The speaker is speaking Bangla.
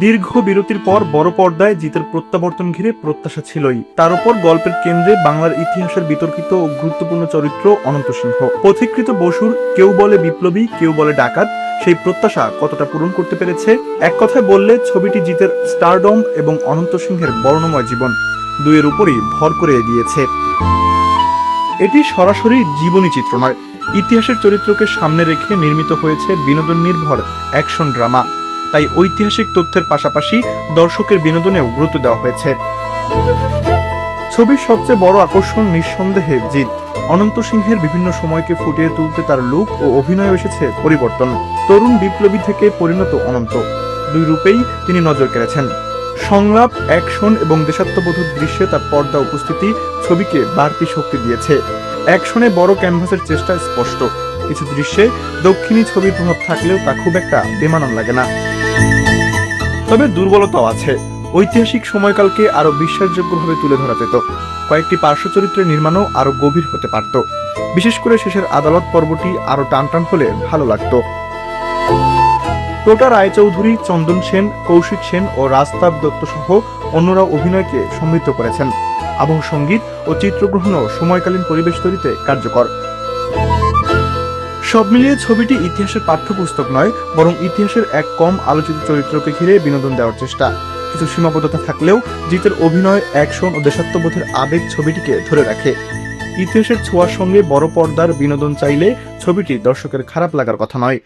দীর্ঘ বিরতির পর বড় পর্দায় জিতের প্রত্যাবর্তন ঘিরে প্রত্যাশা ছিলই। তার উপর গল্পের কেন্দ্রে বাংলার ইতিহাসের বিতর্কিত ও গুরুত্বপূর্ণ চরিত্র অনন্ত সিংহ। পথিকৃত বসুর কেউ বলে বিপ্লবী, কেউ বলে ডাকাত, সেই প্রত্যাশা কতটা পূরণ করতে পেরেছে? এক কথায় বললে ছবিটি জিতের স্টারডম এবং অনন্ত সিংহের বর্ণময় জীবন দুইয়ের উপরই ভর করে এগিয়েছে। এটি সরাসরি জীবনী চিত্র নয়, ইতিহাসের চরিত্রকে সামনে রেখে নির্মিত হয়েছে বিনোদন নির্ভর অ্যাকশন ড্রামা। তাই ঐতিহাসিক তথ্যের পাশাপাশি দর্শকের বিনোদনেও গুরুত্ব দেওয়া হয়েছে। ছবির সবচেয়ে বড় আকর্ষণ নিঃসন্দেহে জিত। অনন্ত সিংহের বিভিন্ন সময়কে ফুটিয়ে তুলতে তার লুক ও অভিনয়ে এসেছে পরিবর্তন। তরুণ বিপ্লবী থেকে পরিণত অনন্ত, দুই রূপেই তিনি নজর কেড়েছেন। সংলাপ, অ্যাকশন এবং দেশাত্মবোধক দৃশ্যে তার পর্দা উপস্থিতি ছবিকে বাড়তি শক্তি দিয়েছে। অ্যাকশনে বড় ক্যানভাসের চেষ্টা স্পষ্ট, কিছু দৃশ্যে দক্ষিণী ছবির প্রভাব থাকলেও তা খুব একটা বেমানান লাগে না। তবে দুর্বলতাও আছে। ঐতিহাসিক সময়কালকে আরো বিশ্বাসযোগ্যভাবে তুলে ধরা যেত, কয়েকটি পার্শ্ব চরিত্রের নির্মাণও আরো গভীর হতে পারত। বিশেষ করে শেষের আদালত পর্বটি আরো টানটান হলে ভালো লাগতো। টোটা রায়চৌধুরী, চন্দন সেন, কৌশিক সেন ও রাজতাপ দত্ত সহ অন্যরা অভিনয়কে সমৃদ্ধ করেছেন। আবহ সঙ্গীত ও চিত্রগ্রহণও সময়কালীন পরিবেশ তৈরিতে কার্যকর। সব মিলিয়ে ছবিটি ইতিহাসের পাঠ্যপুস্তক নয়, বরং ইতিহাসের এক কম আলোচিত চরিত্রকে ঘিরে বিনোদন দেওয়ার চেষ্টা। কিছু সীমাবদ্ধতা থাকলেও জিতের অভিনয়, অ্যাকশন ও দেশাত্মবোধের আবেগ ছবিটিকে ধরে রাখে। ইতিহাসের ছোঁয়ার সঙ্গে বড় পর্দার বিনোদন চাইলে ছবিটি দর্শকের খারাপ লাগার কথা নয়।